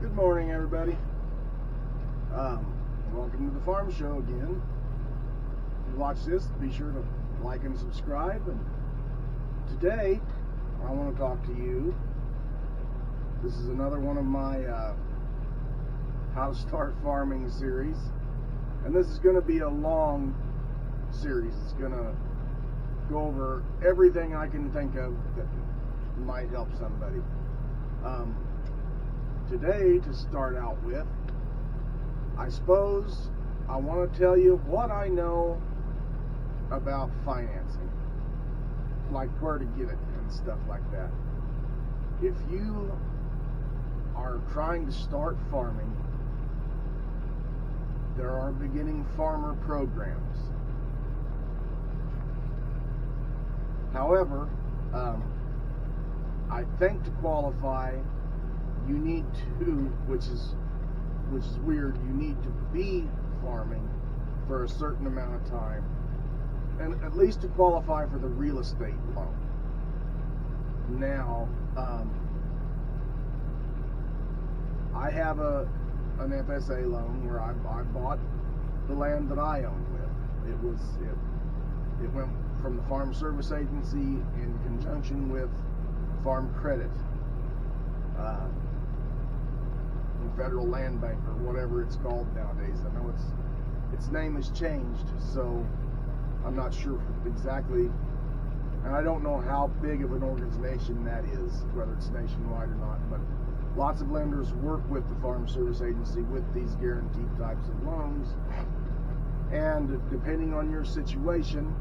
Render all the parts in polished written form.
Good morning, everybody. Welcome to the Farm Show again. If you watch this, be sure to like and subscribe. And today, I want to talk to you. This is another one of my How to Start Farming series. And this is going to be a long series. It's going to go over everything I can think of that might help somebody. Today, to start out with, I suppose I want to tell you what I know about financing, like where to get it and stuff like that. If you are trying to start farming, there are beginning farmer programs. However, I think to qualify, you need to, which is weird, you need to be farming for a certain amount of time, and at least to qualify for the real estate loan. Now, I have an FSA loan where I bought the land that I own with. It went from the Farm Service Agency in conjunction with Farm Credit. Federal Land Bank, or whatever it's called nowadays. I know its name has changed, so I'm not sure exactly, and I don't know how big of an organization that is, whether it's nationwide or not, but lots of lenders work with the Farm Service Agency with these guaranteed types of loans, and depending on your situation,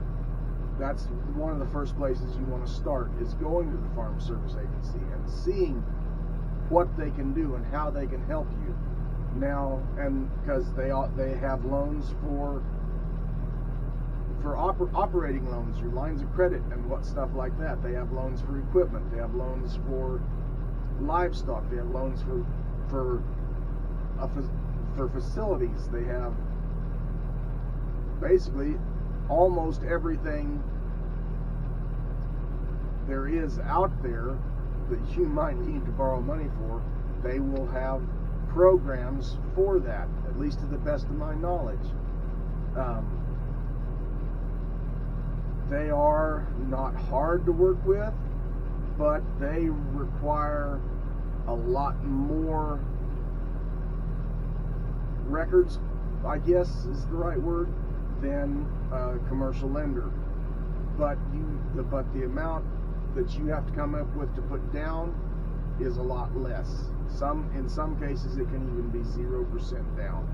that's one of the first places you want to start, is going to the Farm Service Agency and seeing what they can do and how they can help you now, and because they have loans for operating loans, your lines of credit and what stuff like that. They have loans for equipment. They have loans for livestock. They have loans for facilities. They have basically almost everything there is out there that you might need to borrow money for. They will have programs for that, at least to the best of my knowledge. They are not hard to work with, but they require a lot more records, I guess is the right word, than a commercial lender. But the amount that you have to come up with to put down is a lot less. In some cases it can even be 0% down,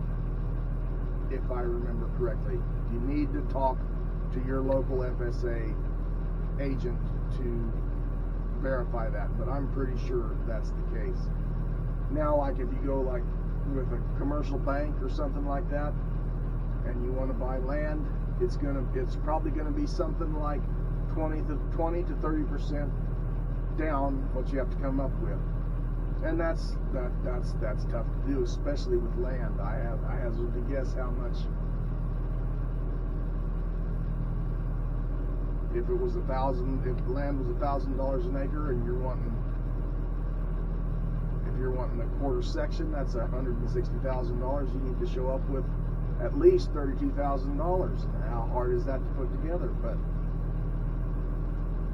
if I remember correctly. You need to talk to your local FSA agent to verify that, but I'm pretty sure that's the case. Now, like if you go like with a commercial bank or something like that, and you want to buy land, it's probably gonna be something like 20 to 30% down what you have to come up with, and that's tough to do, especially with land. I hazard to guess how much. If land was $1,000 an acre, and if you're wanting a quarter section, that's $160,000. You need to show up with at least $32,000. How hard is that to put together? But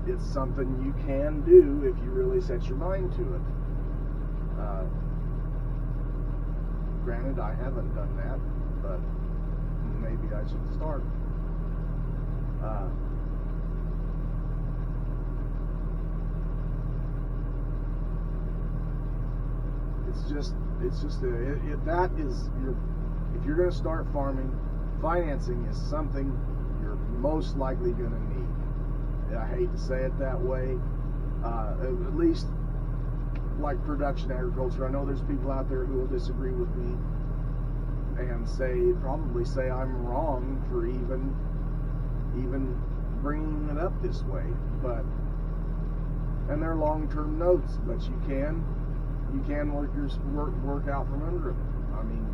it's something you can do if you really set your mind to it. Granted, I haven't done that, but maybe I should start. If you're going to start farming, financing is something you're most likely going to need. I hate to say it that way, at least like production agriculture. I know there's people out there who will disagree with me and probably say I'm wrong for even bringing it up this way, and they're long-term notes, but you can work out from under them. I mean,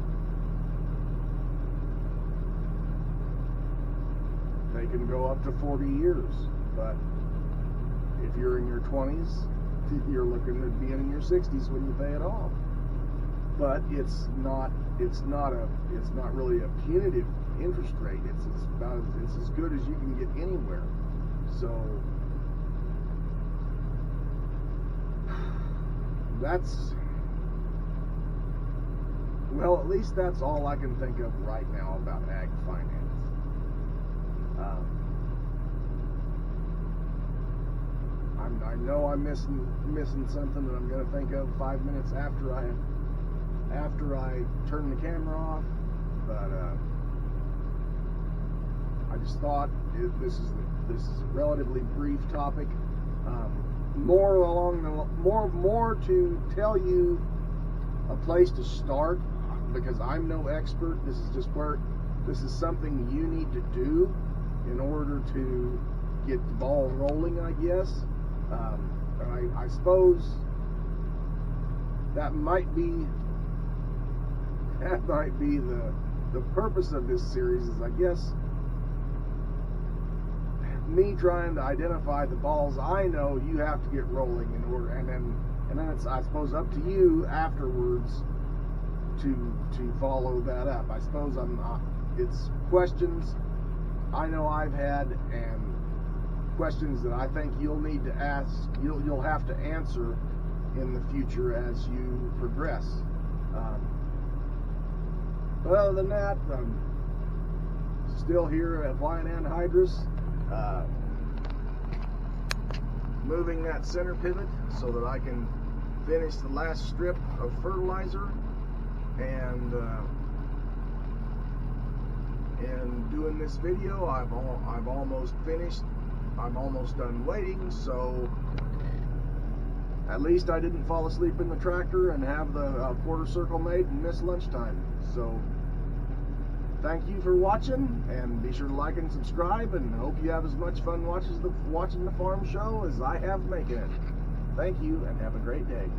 they can go up to 40 years, but if you're in your 20s, you're looking at being in your 60s when you pay it off. but it's not really a punitive interest rate. It's as good as you can get anywhere. So at least that's all I can think of right now about ag finance. I know I'm missing something that I'm going to think of 5 minutes after I turn the camera off, but I just thought this is a relatively brief topic. More to tell you a place to start, because I'm no expert. This is something you need to do in order to get the ball rolling, I guess. I suppose that might be the purpose of this series, is I guess me trying to identify the balls I know you have to get rolling in order, and then it's, I suppose, up to you afterwards to follow that up. I suppose it's questions I know I've had, and questions that I think you'll need to ask, you'll have to answer in the future as you progress. But other than that, I'm still here at Lion Anhydrous, moving that center pivot so that I can finish the last strip of fertilizer, and doing this video. I've almost finished. I'm almost done waiting, so at least I didn't fall asleep in the tractor and have the quarter circle made and miss lunchtime. So thank you for watching, and be sure to like and subscribe, and hope you have as much fun watching the farm show as I have making it. Thank you, and have a great day.